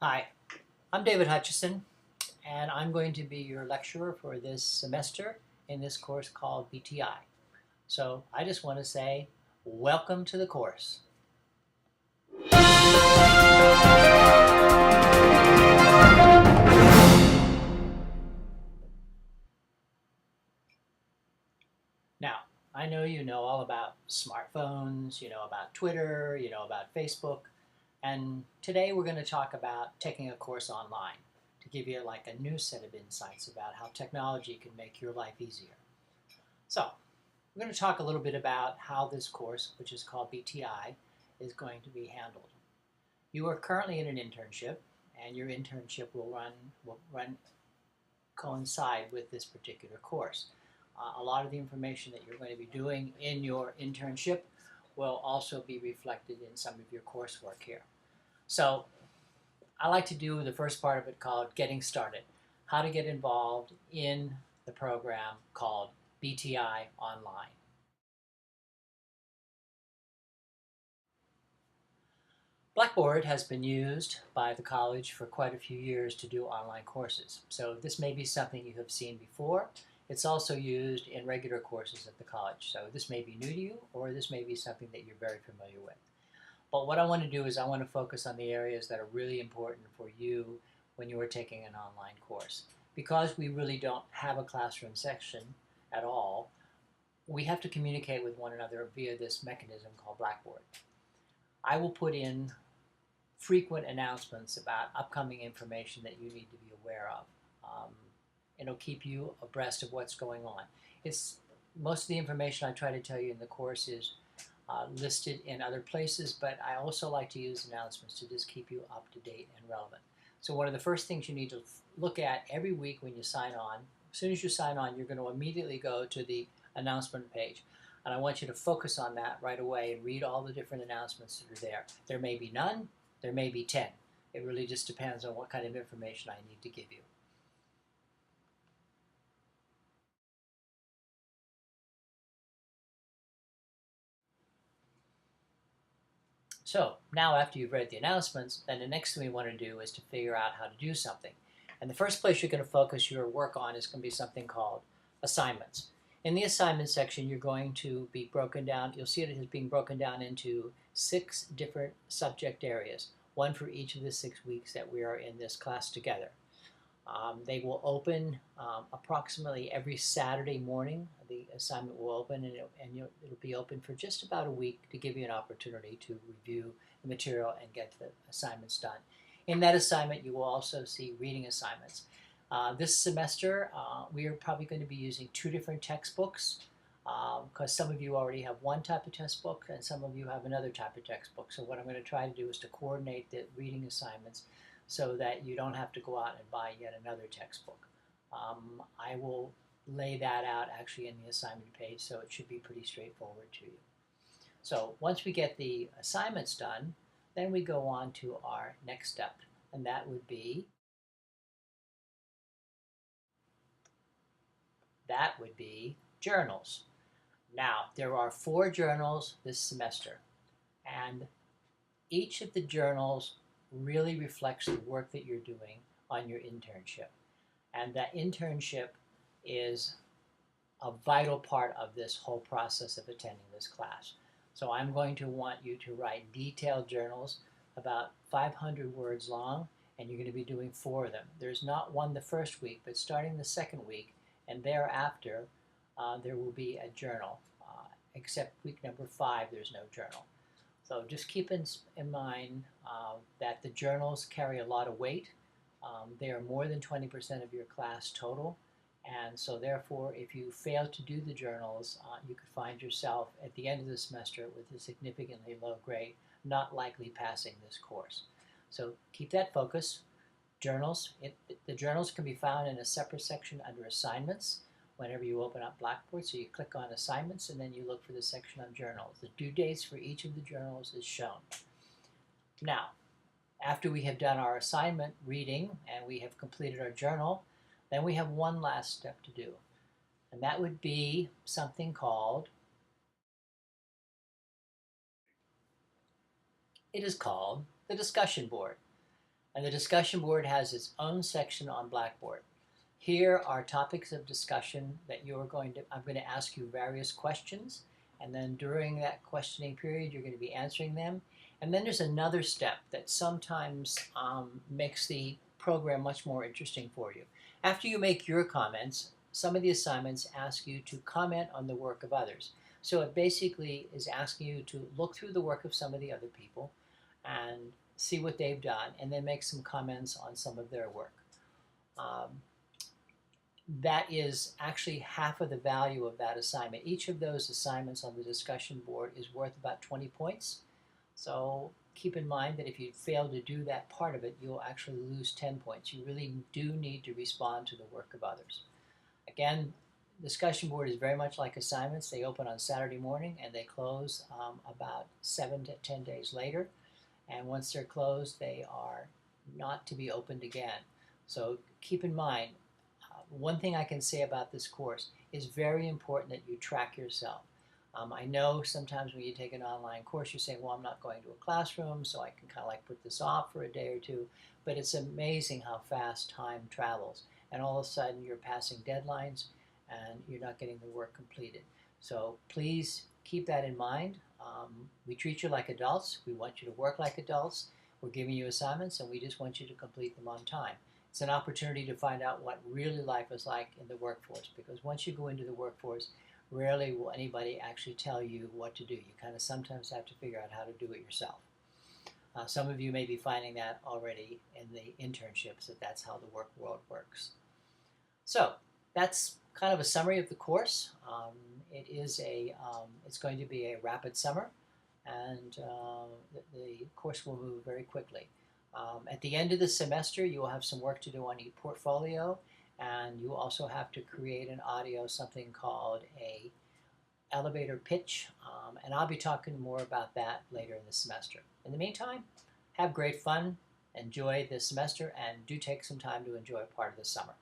Hi, I'm David Hutchison, and I'm going to be your lecturer for this semester in this course called BTI. So I just want to say, welcome to the course. Now, I know you know all about smartphones, you know about Twitter, you know about Facebook, and today we're going to talk about taking a course online to give you like a new set of insights about how technology can make your life easier. So, we're going to talk a little bit about how this course, which is called BTI, is going to be handled. You are currently in an internship, and your internship will coincide with this particular course. A lot of the information that you're going to be doing in your internship will also be reflected in some of your coursework here. So I like to do the first part of it called Getting Started, how to get involved in the program called BTI Online. Blackboard has been used by the college for quite a few years to do online courses. So this may be something you have seen before. It's also used in regular courses at the college. So this may be new to you, or this may be something that you're very familiar with. But what I want to do is I want to focus on the areas that are really important for you when you are taking an online course. Because we really don't have a classroom section at all, we have to communicate with one another via this mechanism called Blackboard. I will put in frequent announcements about upcoming information that you need to be aware of. Um, it'll keep you abreast of what's going on. It's most of the information I try to tell you in the course is listed in other places, but I also like to use announcements to just keep you up to date and relevant. So one of the first things you need to look at every week when you sign on, as soon as you sign on, you're going to immediately go to the announcement page. And I want you to focus on that right away and read all the different announcements that are there. There may be none, there may be 10. It really just depends on what kind of information I need to give you. So now after you've read the announcements, then the next thing we want to do is to figure out how to do something. And the first place you're going to focus your work on is going to be something called assignments. In the assignment section, you're going to be broken down, you'll see it as being broken down into 6 different subject areas, one for each of the 6 weeks that we are in this class together. They will open approximately every Saturday morning. The assignment will open, and it'll be open for just about a week to give you an opportunity to review the material and get the assignments done. In that assignment, you will also see reading assignments. This semester, we are probably going to be using 2 different textbooks because some of you already have one type of textbook and some of you have another type of textbook. So what I'm going to try to do is to coordinate the reading assignments so that you don't have to go out and buy yet another textbook. I will lay that out actually in the assignment page, so it should be pretty straightforward to you. So once we get the assignments done, then we go on to our next step, and that would be journals. Now, there are 4 journals this semester, and each of the journals really reflects the work that you're doing on your internship. And that internship is a vital part of this whole process of attending this class. So I'm going to want you to write detailed journals about 500 words long, and you're going to be doing 4 of them. There's not one the first week, but starting the second week and thereafter, there will be a journal. Except week number 5, there's no journal. So just keep in mind that the journals carry a lot of weight. They are more than 20% of your class total. And so therefore, if you fail to do the journals, you could find yourself at the end of the semester with a significantly low grade, not likely passing this course. So keep that focus. Journals, the journals can be found in a separate section under assignments whenever you open up Blackboard. So you click on assignments and then you look for the section on journals. The due dates for each of the journals is shown. Now, after we have done our assignment reading and we have completed our journal, then we have one last step to do. And that would be something called, it is called the discussion board. And the discussion board has its own section on Blackboard. Here are topics of discussion that I'm going to ask you various questions, and then during that questioning period, you're going to be answering them. And then there's another step that sometimes makes the program much more interesting for you. After you make your comments, some of the assignments ask you to comment on the work of others. So it basically is asking you to look through the work of some of the other people and see what they've done, and then make some comments on some of their work. That is actually half of the value of that assignment. Each of those assignments on the discussion board is worth about 20 points. So keep in mind that if you fail to do that part of it, you'll actually lose 10 points. You really do need to respond to the work of others. Again, discussion board is very much like assignments. They open on Saturday morning and they close about 7 to 10 days later. And once they're closed, they are not to be opened again. So keep in mind, one thing I can say about this course is very important that you track yourself. I know sometimes when you take an online course, you're saying, well, I'm not going to a classroom, so I can kind of like put this off for a day or two. But it's amazing how fast time travels. And all of a sudden, you're passing deadlines and you're not getting the work completed. So please keep that in mind. We treat you like adults. We want you to work like adults. We're giving you assignments, and we just want you to complete them on time. It's an opportunity to find out what really life is like in the workforce, because once you go into the workforce, rarely will anybody actually tell you what to do. You kind of sometimes have to figure out how to do it yourself. Some of you may be finding that already in the internships, that that's how the work world works. So that's kind of a summary of the course. It's going to be a rapid summer, and the course will move very quickly. At the end of the semester, you will have some work to do on your portfolio, and you also have to create an audio, something called a elevator pitch, and I'll be talking more about that later in the semester. In the meantime, have great fun, enjoy the semester, and do take some time to enjoy part of the summer.